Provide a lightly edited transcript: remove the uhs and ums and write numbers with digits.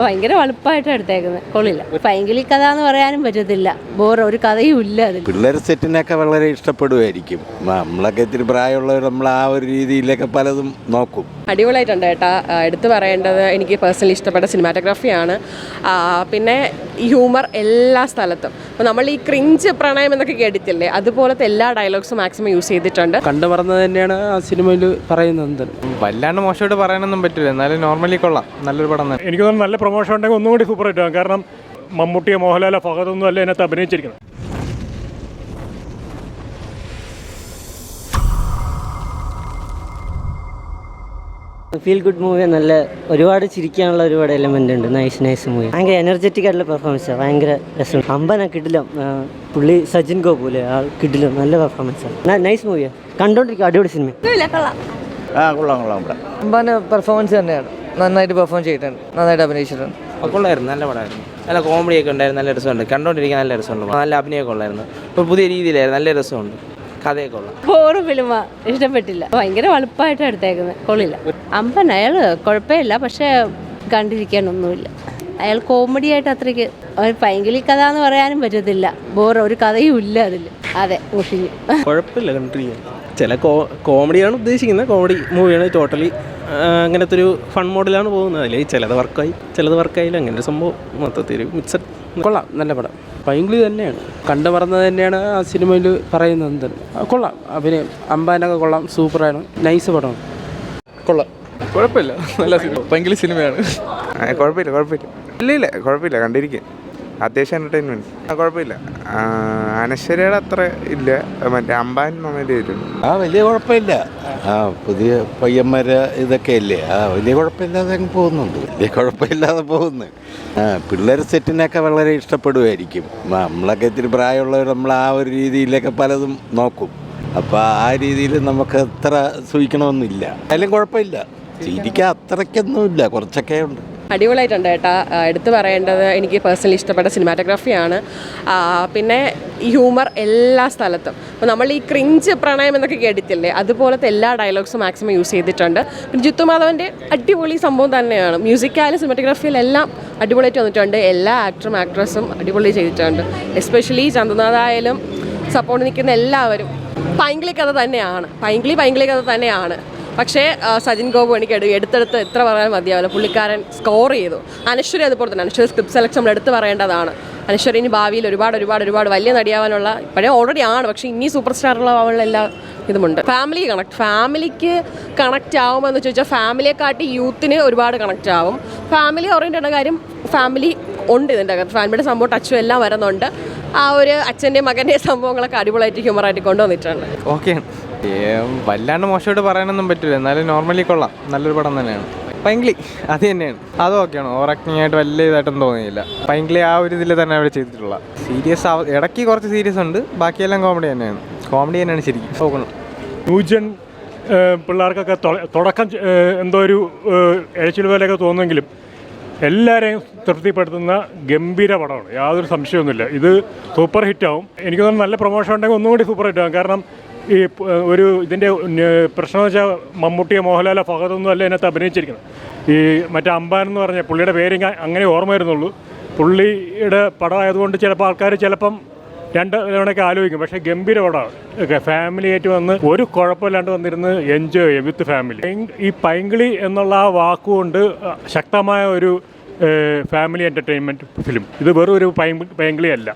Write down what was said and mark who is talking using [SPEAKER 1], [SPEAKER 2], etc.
[SPEAKER 1] ഭയങ്കര വളുപ്പമായിട്ടാണ് എടുത്തേക്കുന്നത്, കൊള്ളില്ല. പൈങ്കിളി കഥ എന്ന് പറയാനും പറ്റത്തില്ല, ഒരു കഥയും ഇല്ല അതിൽ.
[SPEAKER 2] പിള്ളേർ സെറ്റിനൊക്കെ വളരെ ഇഷ്ടപ്പെടുമായിരിക്കും. നമ്മളൊക്കെ ഇത്തിരി പ്രായമുള്ളവർ നമ്മൾ ആ ഒരു രീതിയിലൊക്കെ പലതും നോക്കും.
[SPEAKER 3] അടിപൊളിയായിട്ടുണ്ട് കേട്ടാ. എടുത്തു പറയേണ്ടത് എനിക്ക് പേഴ്സണലി ഇഷ്ടപ്പെട്ട സിനിമാറ്റോഗ്രാഫിയാണ്. പിന്നെ ഹ്യൂമർ എല്ലാ സ്ഥലത്തും. അപ്പോൾ നമ്മൾ ഈ ക്രിഞ്ച് പ്രണയം എന്നൊക്കെ കേട്ടിട്ടില്ലേ, അതുപോലത്തെ എല്ലാ ഡയലോഗ്സും മാക്സിമം യൂസ് ചെയ്തിട്ടുണ്ട്.
[SPEAKER 4] കണ്ടുമറന്നത് തന്നെയാണ് ആ സിനിമയിൽ പറയുന്നത്. വല്ലാണ്ട് മോശമായിട്ട് പറയാനൊന്നും പറ്റില്ല, എന്നാലും നോർമലി കൊള്ളാം, നല്ലൊരു പടം തന്നെ.
[SPEAKER 5] എനിക്ക് തോന്നുന്നു നല്ല പ്രൊമോഷൻ ഉണ്ടെങ്കിൽ ഒന്നും കൂടി സൂപ്പറായിട്ടാണ്. കാരണം മമ്മൂട്ടിയോ മോഹൻലാലോ ഫഹദൊന്നും അല്ല അതിനകത്ത് അഭിനയിച്ചിരിക്കുന്നത്.
[SPEAKER 6] ഫീൽ ഗുഡ് മൂവി, നല്ല ഒരുപാട് ചിരിക്കാനുള്ള ഒരുപാട് എലമെൻ്റ് ഉണ്ട്. നൈസ് മൂവി, ഭയങ്കര എനർജറ്റിക് ആയിട്ടുള്ള പെർഫോമൻസാണ്, ഭയങ്കര രസം. അമ്പന കിടിലം, പുള്ളി സജിൻ ഗോപുലെ ആൾ കിടിലം, നല്ല പെർഫോമൻസാണ്. നൈസ് മൂവിയാണ്, കണ്ടോണ്ടിരിക്കും, അടിപൊളി സിനിമ.
[SPEAKER 2] കൊള്ളാം.
[SPEAKER 7] അമ്പാൻ്റെ പെർഫോമൻസ് തന്നെയാണ്, നന്നായിട്ട് പെർഫോം ചെയ്തിട്ടുണ്ട്, നന്നായിട്ട് അഭിനയിച്ചിട്ടുണ്ട്.
[SPEAKER 4] കൊള്ളായിരുന്നു, നല്ല പടമായിരുന്നു. നല്ല കോമഡിയൊക്കെ ഉണ്ടായിരുന്നു, നല്ല രസമുണ്ട്, കണ്ടോണ്ടിരിക്കാൻ നല്ല രസമുണ്ട്. നല്ല അഭിനയമൊക്കെ ഉള്ളായിരുന്നു, ഇപ്പോൾ പുതിയ രീതിയിലായിരുന്നു, നല്ല രസമുണ്ട്. കഥയൊക്കെ ഉള്ള
[SPEAKER 1] ബോറും ഫിലിമ ഇഷ്ടപ്പെട്ടില്ല, ഭയങ്കര വളുപ്പമായിട്ടാണ് എടുത്തേക്കുന്നത്, കൊള്ളില്ല. അമ്പൻ അയാൾ കുഴപ്പമില്ല, പക്ഷേ കണ്ടിരിക്കാനൊന്നുമില്ല. അയാൾ കോമഡി ആയിട്ട് അത്രയ്ക്ക് പൈങ്കിളി കഥ എന്ന് പറയാനും പറ്റത്തില്ല, ഒരു കഥയും ഇല്ല അതിൽ. അതെ, മുഷിഞ്ഞു.
[SPEAKER 4] കുഴപ്പമില്ല, കണ്ടിരിക്കാൻ. ചില കോമഡിയാണ് ഉദ്ദേശിക്കുന്നത്, കോമഡി മൂവിയാണ് ടോട്ടലി. അങ്ങനത്തെ ഒരു ഫൺ മോഡിലാണ് പോകുന്നത്. അതിൽ ചിലത് വർക്കായില്ല, അങ്ങനെ ഒരു സംഭവം. മൊത്തത്തിൽ മിക്സഡ്. കൊള്ളാം, നല്ല പടം. പൈങ്കിളി തന്നെയാണ്, കണ്ടുമറന്നത് തന്നെയാണ് ആ സിനിമയിൽ പറയുന്നത്. കൊള്ളാം, അഭിനയം അമ്പാനൊക്കെ കൊള്ളാം, സൂപ്പറാണ്, നൈസ് പടമാണ്.
[SPEAKER 8] കൊള്ളാം, കുഴപ്പമില്ല, നല്ല സിനിമ, പൈങ്കിളി സിനിമയാണ്.
[SPEAKER 9] ഇല്ല കുഴപ്പമില്ല, കണ്ടിരിക്കുക. അത്യാവശ്യം എൻ്റർടൈൻമെൻറ്റ്. കുഴപ്പമില്ല. അനശ്വരയുടെ അത്ര ഇല്ല, മറ്റേ അമ്പാൻ നന്നായിട്ട് ചെയ്തിട്ടുണ്ട്.
[SPEAKER 2] വലിയ കുഴപ്പമില്ല. പുതിയ പയ്യന്മാര് ഇതൊക്കെ അല്ലേ, വലിയ കുഴപ്പമില്ലാതെ അങ്ങ് പോകുന്നുണ്ട്. പിള്ളേർ സെറ്റിനൊക്കെ വളരെ ഇഷ്ടപ്പെടുമായിരിക്കും. നമ്മളൊക്കെ ഇത്തിരി പ്രായമുള്ളവർ നമ്മൾ ആ ഒരു രീതിയിലൊക്കെ പലതും നോക്കും. അപ്പോൾ ആ രീതിയിൽ നമുക്ക് അത്ര സൂക്ഷിക്കണമെന്നില്ല. അതിലും കുഴപ്പമില്ല, ചിരിക്കാൻ അത്രയ്ക്കൊന്നുമില്ല, കുറച്ചൊക്കെ ഉണ്ട്.
[SPEAKER 3] അടിപൊളിയായിട്ടുണ്ട് കേട്ടാ. എടുത്തു പറയേണ്ടത് എനിക്ക് പേഴ്സണലി ഇഷ്ടപ്പെട്ട സിനിമാറ്റോഗ്രാഫിയാണ്. പിന്നെ ഹ്യൂമർ എല്ലാ സ്ഥലത്തും. അപ്പോൾ നമ്മൾ ഈ ക്രിഞ്ച് പ്രണയം എന്നൊക്കെ കേട്ടിട്ടില്ലേ, അതുപോലത്തെ എല്ലാ ഡയലോഗ്സും മാക്സിമം യൂസ് ചെയ്തിട്ടുണ്ട്. പിന്നെ ജിത്തു മാധവൻ്റെ അടിപൊളി സംഭവം തന്നെയാണ്. മ്യൂസിക്കായാലും സിനിമാറ്റോഗ്രാഫിയിലെല്ലാം അടിപൊളിയായിട്ട് വന്നിട്ടുണ്ട്. എല്ലാ ആക്ട്രസും അടിപൊളി ചെയ്തിട്ടുണ്ട്. എസ്പെഷ്യലി ചന്ദ്രനാഥായാലും സപ്പോർട്ട് നിൽക്കുന്ന എല്ലാവരും. പൈങ്കിളി കഥ തന്നെയാണ്. പക്ഷേ സജിൻ ഗോപു എനിക്ക് എടുത്തെടുത്ത് എത്ര പറയാൻ മതിയാവില്ല, പുള്ളിക്കാരൻ സ്കോർ ചെയ്തു. അനശ്വര അതുപോലെ തന്നെ, അനശ്വര സ്ക്രിപ്റ്റ് സെലക്ഷൻ നമ്മൾ എടുത്ത് പറയേണ്ടതാണ്. അനശ്വര ഇനി ഭാവിയിൽ ഒരുപാട് വലിയ നടിയാവാനുള്ള, ഇപ്പോഴേ ഓൾറെഡി ആണ്, പക്ഷേ ഇനി സൂപ്പർ സ്റ്റാറുള്ള എല്ലാ ഇതുമുണ്ട്. ഫാമിലിക്ക് കണക്റ്റ് ആവുമെന്ന് ചോദിച്ചാൽ ഫാമിലിയെക്കാട്ടി യൂത്തിന് ഒരുപാട് കണക്റ്റ് ആവും. ഫാമിലി ഓറിയൻറ്റഡ് കാര്യം, ഫാമിലി ഉണ്ട് ഇതിൻ്റെ അകത്ത്, ഫാമിലിയുടെ സംഭവം ടച്ചും എല്ലാം വരുന്നുണ്ട്. ആ ഒരു അച്ഛൻ്റെയും മകൻ്റെയും സംഭവങ്ങളൊക്കെ അടിപൊളിയായിട്ട് ഹ്യൂമറായിട്ട് കൊണ്ടുവന്നിട്ടുണ്ട്.
[SPEAKER 4] ഓക്കെ, വല്ലാണ്ട് മോശമായിട്ട് പറയാനൊന്നും പറ്റില്ല, എന്നാലും നോർമലി കൊള്ളാം, നല്ലൊരു പടം തന്നെയാണ്. പൈങ്കിളി അത് തന്നെയാണ്, അതും ഓക്കെയാണ്. ഓവർ ആക്ടിങ് ആയിട്ട് വലിയ ഇതായിട്ടൊന്നും തോന്നിയില്ല. പൈങ്കിളി ആ ഒരു ഇതിൽ തന്നെ അവർ ചെയ്തിട്ടുള്ള സീരിയസ് ഇടയ്ക്ക് കുറച്ച് സീരിയസ് ഉണ്ട്, ബാക്കിയെല്ലാം കോമഡി തന്നെയാണ് ശരിക്കും നോക്കണം.
[SPEAKER 5] ന്യൂജൻ പിള്ളേർക്കൊക്കെ തുടക്കം എന്തോ ഒരു എഴച്ചിൽ പോലെയൊക്കെ തോന്നുമെങ്കിലും എല്ലാവരെയും തൃപ്തിപ്പെടുത്തുന്ന ഗംഭീര പടമാണ്, യാതൊരു സംശയമൊന്നുമില്ല. ഇത് സൂപ്പർ ഹിറ്റാവും. എനിക്ക് തോന്നുന്നു നല്ല പ്രൊമോഷൻ ഉണ്ടെങ്കിൽ ഒന്നും കൂടി സൂപ്പർ ഹിറ്റാവും. കാരണം ഈ ഇതിൻ്റെ പ്രശ്നം വെച്ചാൽ മമ്മൂട്ടിയോ മോഹൻലാലോ ഫഹദൊന്നും അല്ല അതിനകത്ത് അഭിനയിച്ചിരിക്കുന്നത്. ഈ മറ്റേ അമ്പാൻ എന്ന് പറഞ്ഞ പുള്ളിയുടെ പേര് അങ്ങനെ ഓർമ്മ വരുന്നുള്ളൂ. പുള്ളിയുടെ പടമായതുകൊണ്ട് ചിലപ്പോൾ ആൾക്കാർ രണ്ട് തവണയൊക്കെ ആലോചിക്കും. പക്ഷേ ഗംഭീര പടമാണ്, ഫാമിലിയായിട്ട് വന്ന് ഒരു കുഴപ്പമില്ലാണ്ട് വന്നിരുന്ന് എൻജോയ് ചെയ്യും വിത്ത് ഫാമിലി. ഈ പൈങ്കിളി എന്നുള്ള ആ വാക്കുകൊണ്ട് ശക്തമായ ഒരു ഫാമിലി എൻ്റർടൈൻമെൻറ്റ് ഫിലിം. ഇത് വെറും ഒരു പൈങ്കിളി അല്ല.